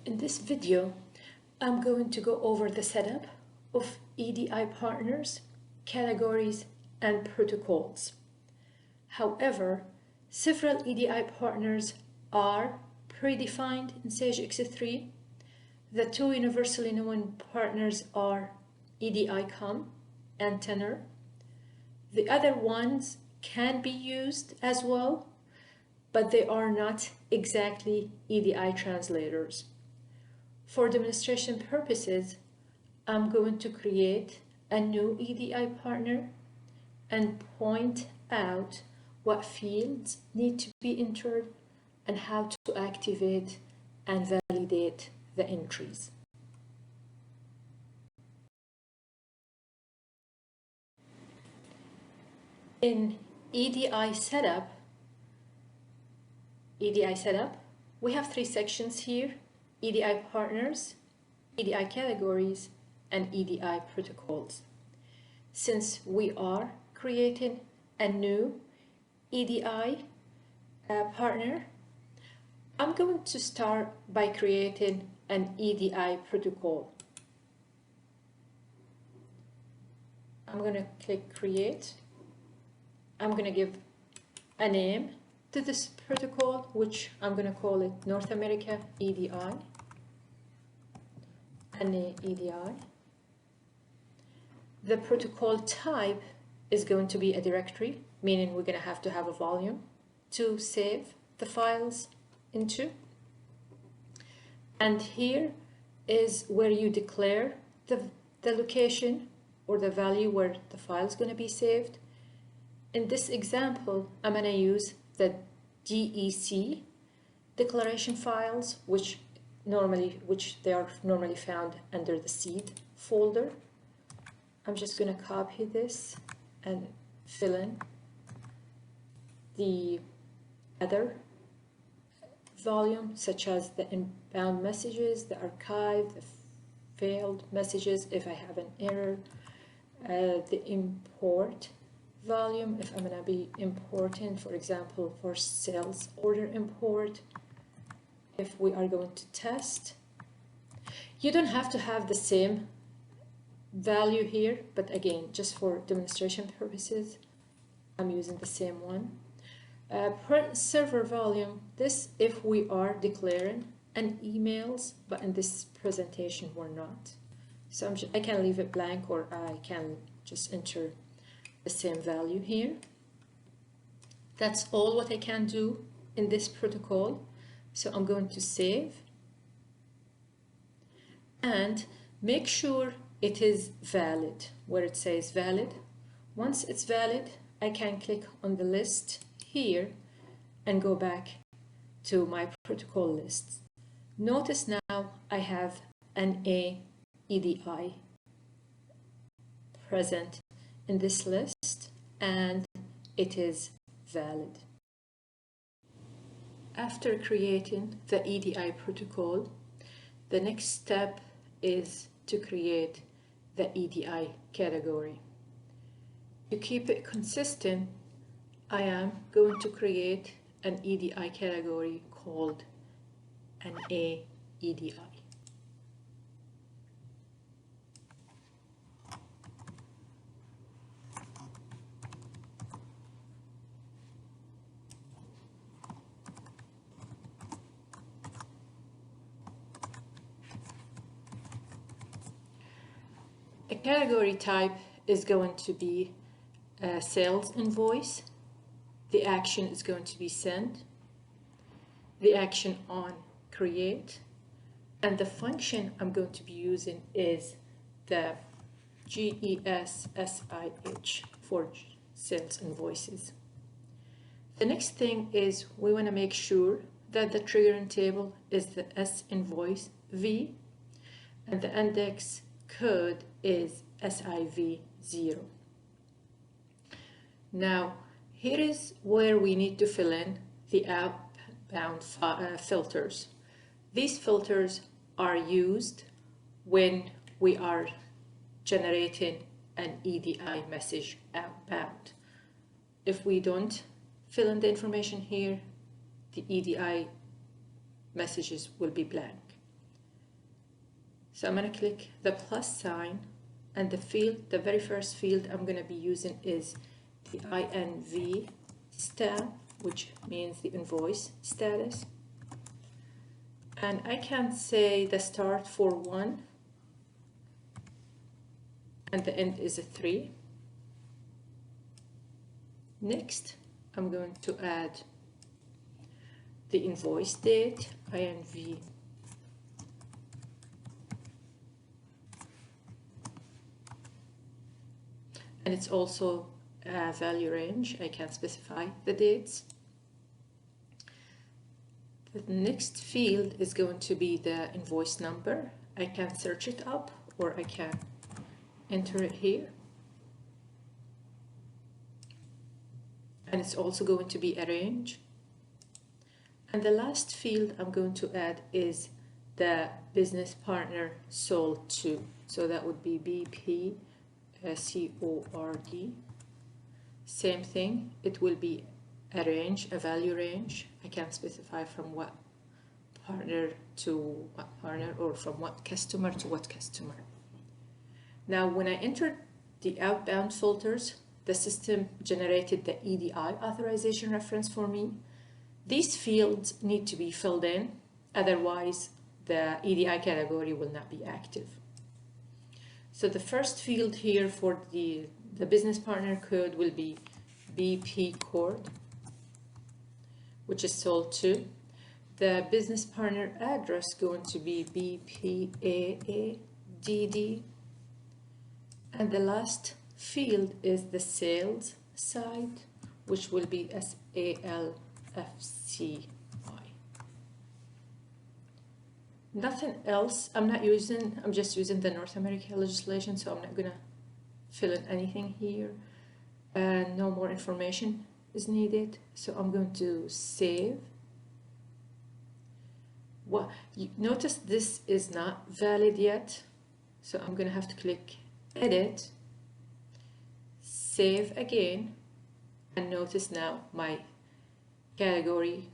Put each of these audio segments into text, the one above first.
In this video, I'm going to go over the setup of EDI partners, categories, and protocols. However, several EDI partners are predefined in Sage X3. The two universally known partners are EDI and Tenor. The other ones can be used as well, but they are not exactly EDI translators. For demonstration purposes, I'm going to create a new EDI partner and point out what fields need to be entered and how to activate and validate the entries. In EDI setup, we have three sections here: EDI partners, EDI categories, and EDI protocols. Since we are creating a new EDI partner, I'm going to start by creating an EDI protocol. I'm going to click Create. I'm going to give a name to this protocol, which I'm going to call it North America EDI, NA EDI. The protocol type is going to be a directory, meaning we're going to have a volume to save the files into. And here is where you declare the location or the value where the file is going to be saved. In this example, I'm going to use the DEC declaration files, which they are normally found under the seed folder. I'm just going to copy this and fill in the other volume, such as the inbound messages, the archive, the failed messages if I have an error, the import volume if I'm going to be importing, for example, for sales order import, if we are going to test. You don't have to have the same value here, but again, just for demonstration purposes, I'm using the same one. Print server volume, this if we are declaring an emails, but in this presentation we're not. So I can leave it blank, or I can just enter the same value here. That's all what I can do in this protocol. So I'm going to save and make sure it is valid where it says valid. Once it's valid, I can click on the list here and go back to my protocol lists. Notice now I have an EDI present in this list and it is valid. After creating the EDI protocol, the next step is to create the EDI category. To keep it consistent, I am going to create an EDI category called an EDI. A category type is going to be a sales invoice. The action is going to be send, the action on create, and the function I'm going to be using is the GESSIH for sales invoices. The next thing is we want to make sure that the triggering table is the S invoice V and the index code is SIV0. Now, here is where we need to fill in the outbound filters. These filters are used when we are generating an EDI message outbound. If we don't fill in the information here, the EDI messages will be blank. So I'm going to click the plus sign, and the field, the very first field I'm going to be using is the INV stat, which means the invoice status. And I can say the start for 1 and the end is a 3. Next, I'm going to add the invoice date, INV and it's also a value range. I can specify the dates. The next field is going to be the invoice number. I can search it up or I can enter it here. And it's also going to be a range. And the last field I'm going to add is the business partner sold to. So that would be BP CORD. Same thing, it will be a range, a value range. I can specify from what partner to what partner, or from what customer to what customer. Now, when I entered the outbound filters, the system generated the EDI authorization reference for me. These fields need to be filled in, otherwise the EDI category will not be active. So the first field here for the business partner code will be BP cord, which is sold to. The business partner address going to be BPAADD. And the last field is the sales side, which will be SALFCY. Nothing else. I'm just using the North American legislation, so I'm not gonna fill in anything here. No more information is needed, so I'm going to save. Notice this is not valid yet, so I'm gonna have to click edit, save again, and notice now my category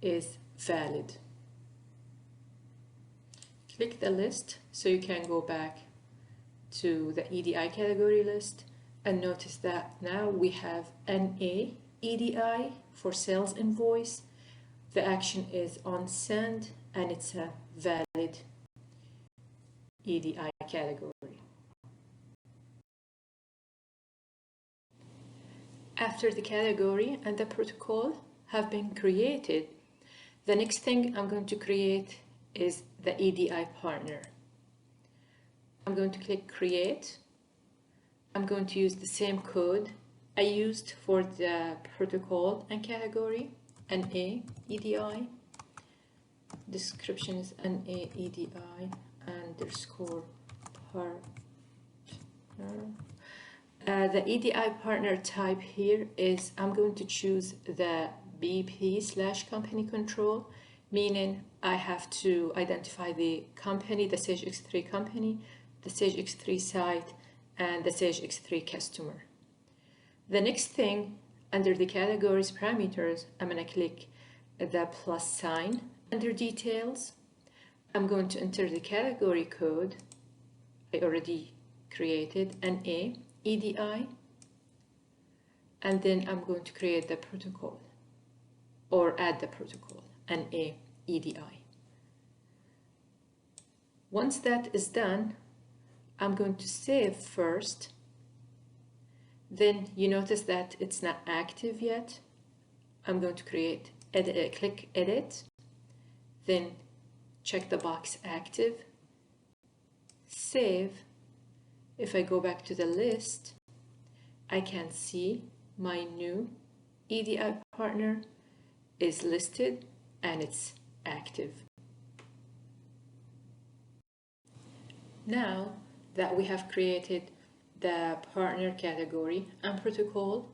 is valid. Click the list so you can go back to the EDI category list and notice that now we have NA EDI for sales invoice. The action is on send and it's a valid EDI category. After the category and the protocol have been created, the next thing I'm going to create is the EDI partner. I'm going to click create. I'm going to use the same code I used for the protocol and category, NA EDI. Description is NA EDI underscore partner. The EDI partner type here is I'm going to choose the BP/company control, meaning I have to identify the company, the Sage X3 company, the Sage X3 site, and the Sage X3 customer. The next thing, under the categories parameters, I'm going to click the plus sign under details. I'm going to enter the category code I already created, NA EDI, and then I'm going to create the protocol or add the protocol, NA EDI. Once that is done, I'm going to save first. Then you notice that it's not active yet. I'm going to create, click edit, then check the box active, save. If I go back to the list, I can see my new EDI partner is listed and it's active. Now that we have created the partner category and protocol,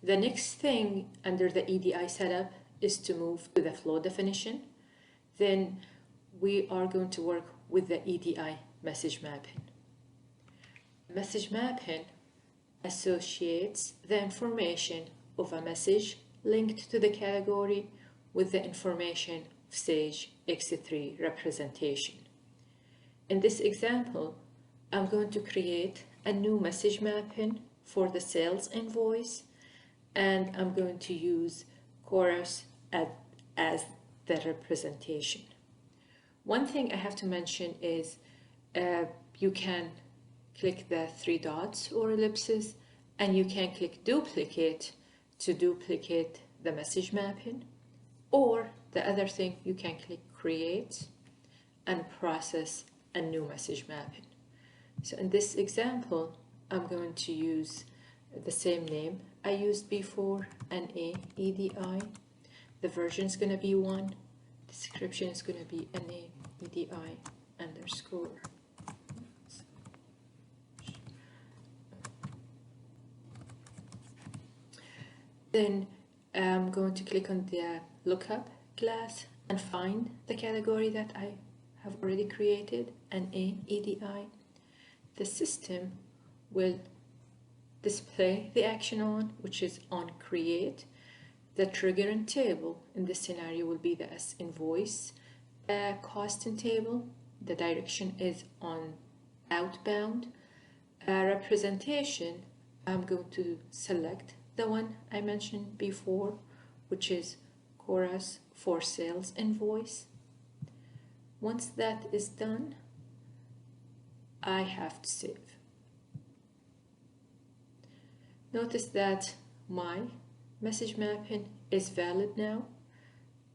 the next thing under the EDI setup is to move to the flow definition. Then we are going to work with the EDI message mapping. Message mapping associates the information of a message linked to the category with the information of Sage X3 representation. In this example, I'm going to create a new message mapping for the sales invoice, and I'm going to use Chorus as the representation. One thing I have to mention is you can click the three dots or ellipses, and you can click duplicate to duplicate the message mapping, or the other thing, you can click create and process a new message mapping. So in this example, I'm going to use the same name I used before, NA EDI. The version is going to be 1. Description is going to be NA EDI underscore. Then I'm going to click on the lookup glass and find the category that I have already created, NA EDI. The system will display the action on, which is on create. The triggering table in this scenario will be the S invoice costing table. The direction is on outbound. Representation, I'm going to select the one I mentioned before, which is Chorus for sales invoice. Once that is done, I have to save. Notice that my message mapping is valid now,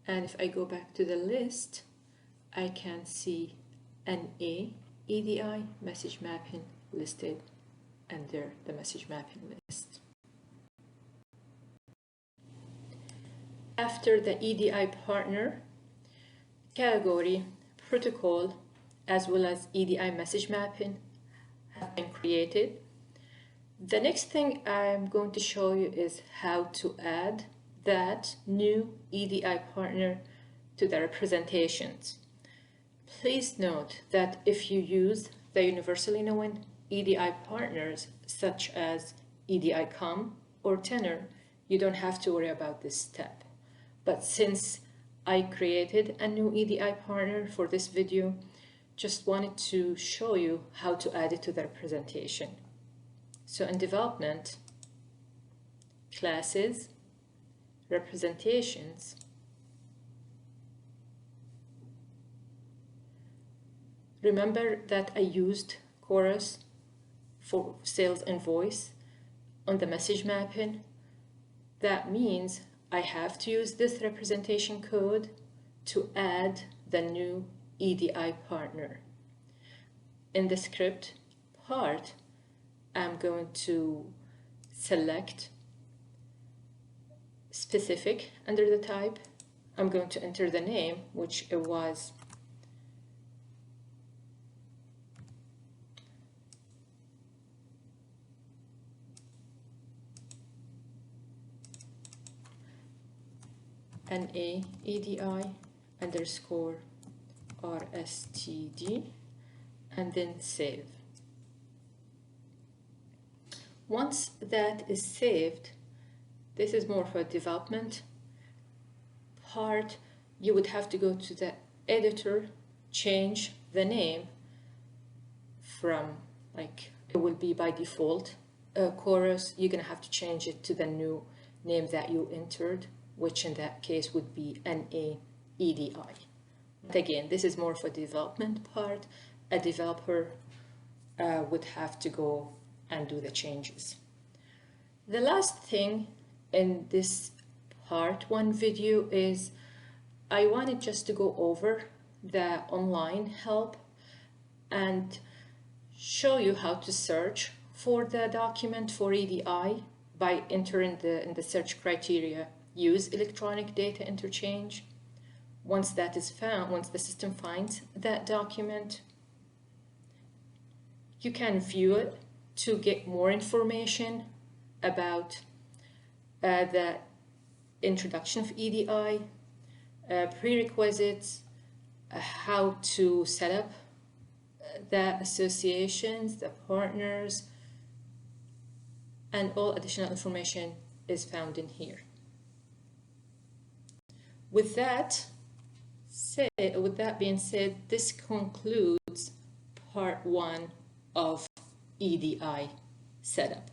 and if I go back to the list, I can see an EDI message mapping listed under the message mapping list. After the EDI Partner, Category, Protocol, as well as EDI Message Mapping have been created, the next thing I'm going to show you is how to add that new EDI Partner to the representations. Please note that if you use the universally known EDI partners such as EDI Com or Tenor, you don't have to worry about this step. But since I created a new EDI partner for this video, just wanted to show you how to add it to the representation. So in development, classes, representations, remember that I used Chorus for sales invoice on the message mapping. That means I have to use this representation code to add the new EDI partner. In the script part, I'm going to select specific under the type. I'm going to enter the name, which it was NA EDI underscore RSTD, and then save. Once that is saved, this is more for a development part. You would have to go to the editor, change the name from, like, it will be by default Chorus. You're gonna have to change it to the new name that you entered, which in that case would be NA EDI. But again, this is more for development part. A developer would have to go and do the changes. The last thing in this part 1 video is I wanted just to go over the online help and show you how to search for the document for EDI by entering in the search criteria, use electronic data interchange. Once that is found, once the system finds that document, you can view it to get more information about the introduction of EDI, prerequisites, how to set up the associations, the partners, and all additional information is found in here. With that being said, this concludes part one of EDI setup.